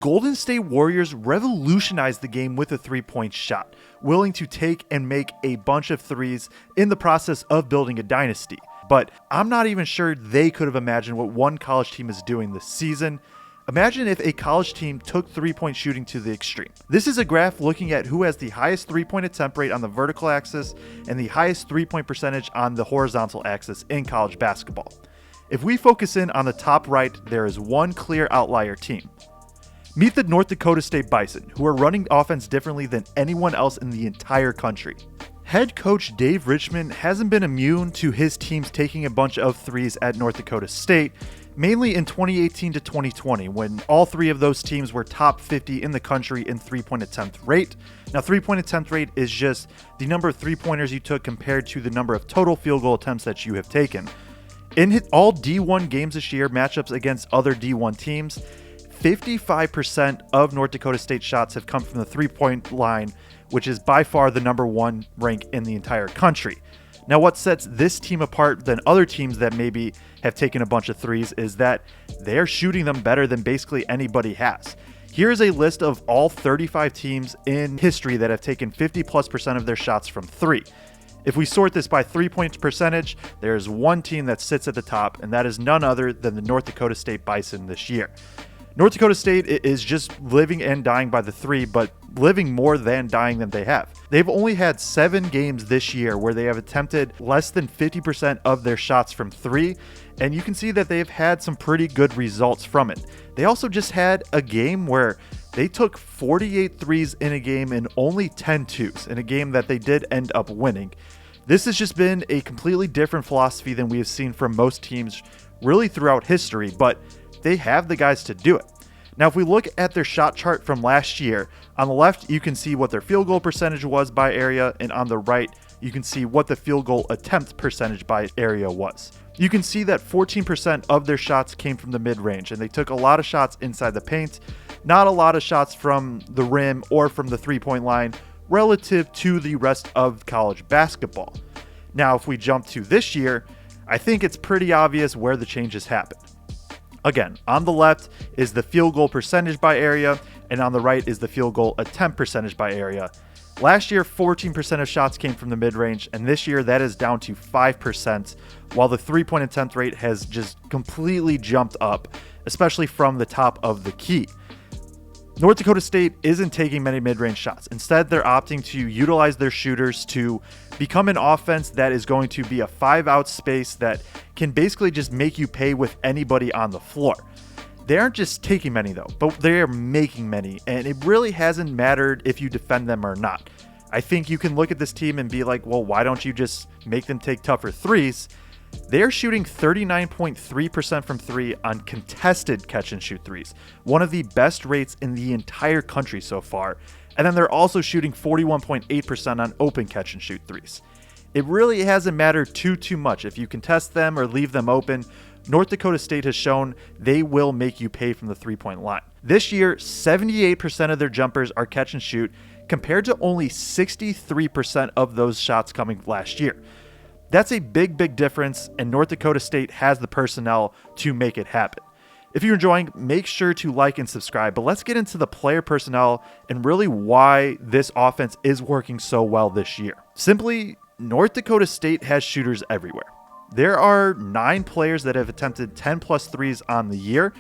Golden State Warriors revolutionized the game with a three-point shot, willing to take and make a bunch of threes in the process of building a dynasty. But I'm not even sure they could have imagined what one college team is doing this season. Imagine if a college team took three-point shooting to the extreme. This is a graph looking at who has the highest three-point attempt rate on the vertical axis and the highest three-point percentage on the horizontal axis in college basketball. If we focus in on the top right, there is one clear outlier team. Meet the North Dakota State Bison, who are running offense differently than anyone else in the entire country. Head coach Dave Richman hasn't been immune to his teams taking a bunch of threes at North Dakota State, mainly in 2018 to 2020, when all three of those teams were top 50 in the country in three-point attempt rate. Now, three-point attempt rate is just the number of three-pointers you took compared to the number of total field goal attempts that you have taken. In all D1 games this year, matchups against other D1 teams, 55% of North Dakota State shots have come from the three-point line, which is by far the number one rank in the entire country. Now, what sets this team apart than other teams that maybe have taken a bunch of threes is that they're shooting them better than basically anybody has. Here's a list of all 35 teams in history that have taken 50+% of their shots from three. If we sort this by three-point percentage, there's one team that sits at the top, and that is none other than the North Dakota State Bison this year. North Dakota State is just living and dying by the three, but living more than dying than they have. They've only had 7 games this year where they have attempted less than 50% of their shots from three, and you can see that they've had some pretty good results from it. They also just had a game where they took 48 threes in a game and only 10 twos in a game that they did end up winning. This has just been a completely different philosophy than we have seen from most teams really throughout history, but they have the guys to do it. Now, if we look at their shot chart from last year, on the left, you can see what their field goal percentage was by area, and on the right, you can see what the field goal attempt percentage by area was. You can see that 14% of their shots came from the mid-range, and they took a lot of shots inside the paint, not a lot of shots from the rim or from the three-point line relative to the rest of college basketball. Now, if we jump to this year, I think it's pretty obvious where the changes happened. Again, on the left is the field goal percentage by area, and on the right is the field goal attempt percentage by area. Last year, 14% of shots came from the mid-range, and this year that is down to 5%, while the three-point attempt rate has just completely jumped up, especially from the top of the key. North Dakota State isn't taking many mid-range shots. Instead, they're opting to utilize their shooters to become an offense that is going to be a 5-out space that can basically just make you pay with anybody on the floor. They aren't just taking many though, but they are making many, and it really hasn't mattered if you defend them or not. I think you can look at this team and be like, well, why don't you just make them take tougher threes? They're shooting 39.3% from three on contested catch and shoot threes, one of the best rates in the entire country so far. And then they're also shooting 41.8% on open catch and shoot threes. It really hasn't mattered too much. If you contest them or leave them open, North Dakota State has shown they will make you pay from the three-point line. This year, 78% of their jumpers are catch and shoot, compared to only 63% of those shots coming last year. That's a big difference, and North Dakota State has the personnel to make it happen. If you're enjoying, make sure to like and subscribe, but let's get into the player personnel and really why this offense is working so well this year. Simply, North Dakota State has shooters everywhere. There are 9 players that have attempted 10+ threes on the year,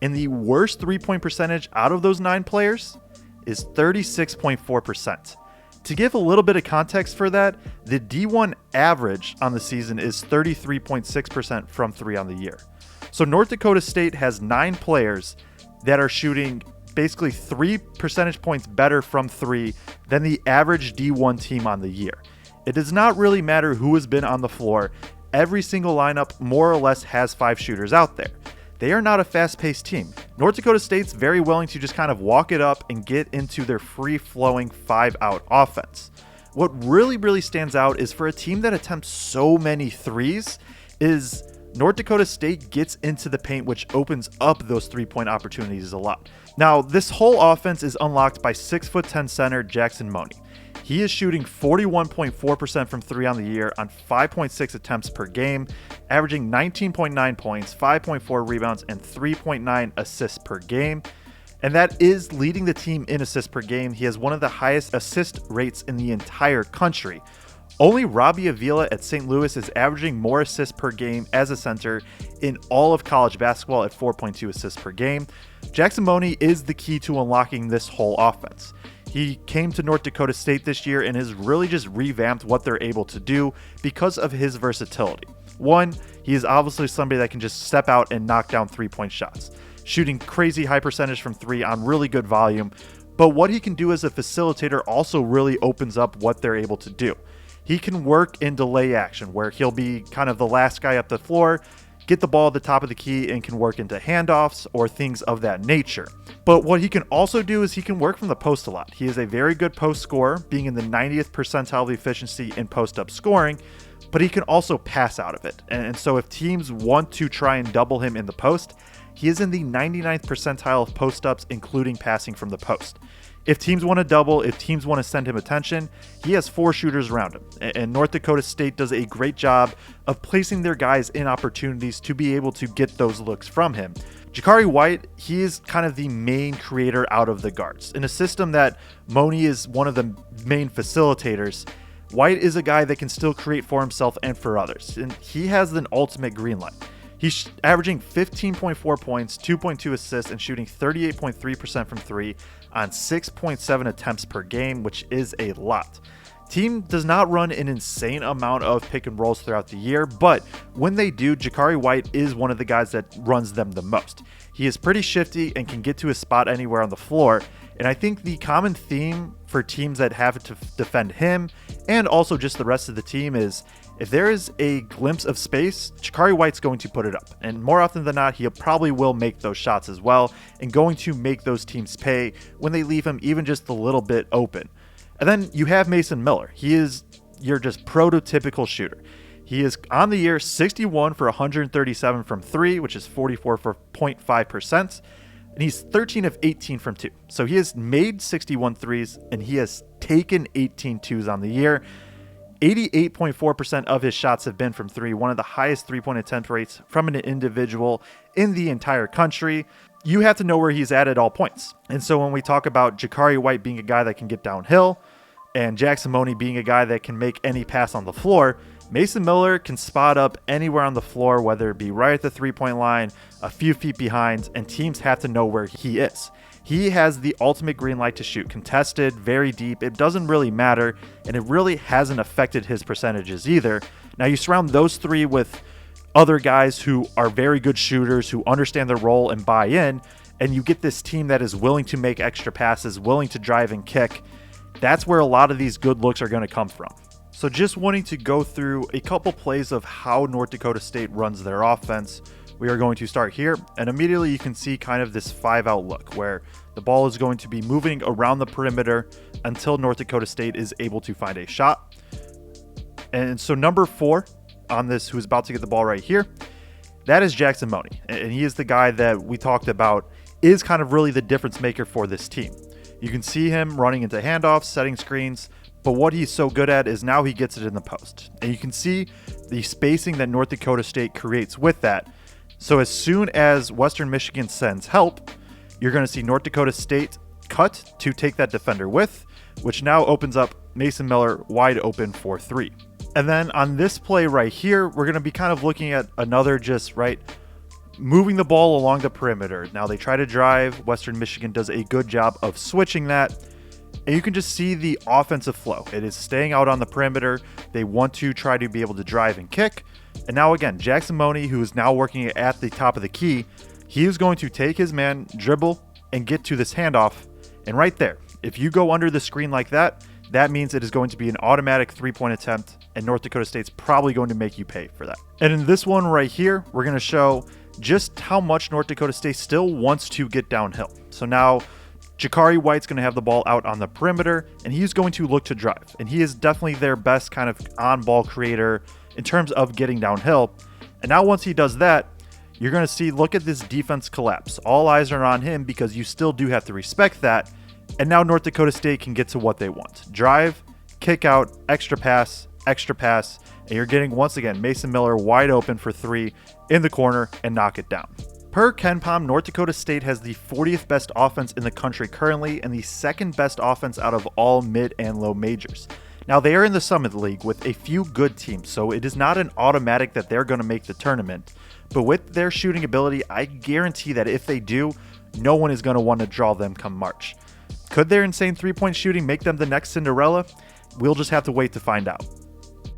and the worst three-point percentage out of those 9 players is 36.4%. To give a little bit of context for that, the D1 average on the season is 33.6% from three on the year. So North Dakota State has 9 players that are shooting basically 3 percentage points better from three than the average D1 team on the year. It does not really matter who has been on the floor. Every single lineup more or less has 5 shooters out there. They are not a fast-paced team. North Dakota State's very willing to just kind of walk it up and get into their free-flowing 5-out offense. What really stands out is for a team that attempts so many threes is North Dakota State gets into the paint, which opens up those three-point opportunities a lot. Now, this whole offense is unlocked by 6'10" center Jackson Mooney. He is shooting 41.4% from three on the year on 5.6 attempts per game, averaging 19.9 points, 5.4 rebounds, and 3.9 assists per game. and that is leading the team in assists per game. He has one of the highest assist rates in the entire country. Only Robbie Avila at St. Louis is averaging more assists per game as a center in all of college basketball at 4.2 assists per game. Jackson Mooney is the key to unlocking this whole offense. He came to North Dakota State this year and has really just revamped what they're able to do because of his versatility. One, he is obviously somebody that can just step out and knock down three-point shots, shooting crazy high percentage from three on really good volume. But what he can do as a facilitator also really opens up what they're able to do. He can work in delay action where he'll be kind of the last guy up the floor, get the ball at the top of the key, and can work into handoffs or things of that nature. But what he can also do is he can work from the post a lot. He is a very good post scorer, being in the 90th percentile of efficiency in post-up scoring, but he can also pass out of it. And so if teams want to try and double him in the post, he is in the 99th percentile of post-ups, including passing from the post. If teams want to double, if teams want to send him attention, he has 4 shooters around him. And North Dakota State does a great job of placing their guys in opportunities to be able to get those looks from him. Jakari White, he is kind of the main creator out of the guards. In a system that Mooney is one of the main facilitators, White is a guy that can still create for himself and for others. And he has an ultimate green light. He's averaging 15.4 points, 2.2 assists, and shooting 38.3% from 3 on 6.7 attempts per game, which is a lot. Team does not run an insane amount of pick and rolls throughout the year, but when they do, Jakari White is one of the guys that runs them the most. He is pretty shifty and can get to his spot anywhere on the floor, and I think the common theme for teams that have to defend him and also just the rest of the team is if there is a glimpse of space, Jakari White's going to put it up. And more often than not, he probably will make those shots as well and going to make those teams pay when they leave him even just a little bit open. And then you have Mason Miller. He is your just prototypical shooter. He is on the year 61 for 137 from 3, which is 44.5%. And he's 13 of 18 from 2. So he has made 61 threes and he has taken 18 twos on the year. 88.4% of his shots have been from 3, one of the highest three-point attempt rates from an individual in the entire country. You have to know where he's at all points. And so when we talk about Jakari White being a guy that can get downhill and Jackson Mooney being a guy that can make any pass on the floor, Mason Miller can spot up anywhere on the floor, whether it be right at the three-point line, a few feet behind, and teams have to know where he is. He has the ultimate green light to shoot, contested, very deep. It doesn't really matter, and it really hasn't affected his percentages either. Now you surround those 3 with other guys who are very good shooters, who understand their role and buy in, and you get this team that is willing to make extra passes, willing to drive and kick. That's where a lot of these good looks are going to come from. So just wanting to go through a couple plays of how North Dakota State runs their offense. We are going to start here, and immediately you can see kind of this 5-out look where the ball is going to be moving around the perimeter until North Dakota State is able to find a shot. And so number 4 on this, who's about to get the ball right here, that is Jackson Mooney. And he is the guy that we talked about is kind of really the difference maker for this team. You can see him running into handoffs, setting screens, but what he's so good at is now he gets it in the post. And you can see the spacing that North Dakota State creates with that. So as soon as Western Michigan sends help, you're going to see North Dakota State cut to take that defender with, which now opens up Mason Miller wide open for 3. And then on this play right here, we're going to be kind of looking at another just moving the ball along the perimeter. Now they try to drive. Western Michigan does a good job of switching that. And you can just see the offensive flow. It is staying out on the perimeter. They want to try to be able to drive and kick. And now again, Jackson Mooney, who is now working at the top of the key, he is going to take his man, dribble, and get to this handoff. And right there, if you go under the screen like that, that means it is going to be an automatic 3-point attempt, and North Dakota State's probably going to make you pay for that. And in this one right here, we're going to show just how much North Dakota State still wants to get downhill. So now Jakari White's going to have the ball out on the perimeter, and he's going to look to drive. And he is definitely their best kind of on-ball creator in terms of getting downhill. And now once he does that, you're going to see, look at this defense collapse. All eyes are on him because you still do have to respect that. And now North Dakota State can get to what they want. Drive, kick out, extra pass, and you're getting, once again, Mason Miller wide open for 3 in the corner and knock it down. Per KenPom, North Dakota State has the 40th best offense in the country currently and the second best offense out of all mid and low majors. Now, they are in the Summit League with a few good teams, so it is not an automatic that they're going to make the tournament. But with their shooting ability, I guarantee that if they do, no one is going to want to draw them come March. Could their insane three-point shooting make them the next Cinderella? We'll just have to wait to find out.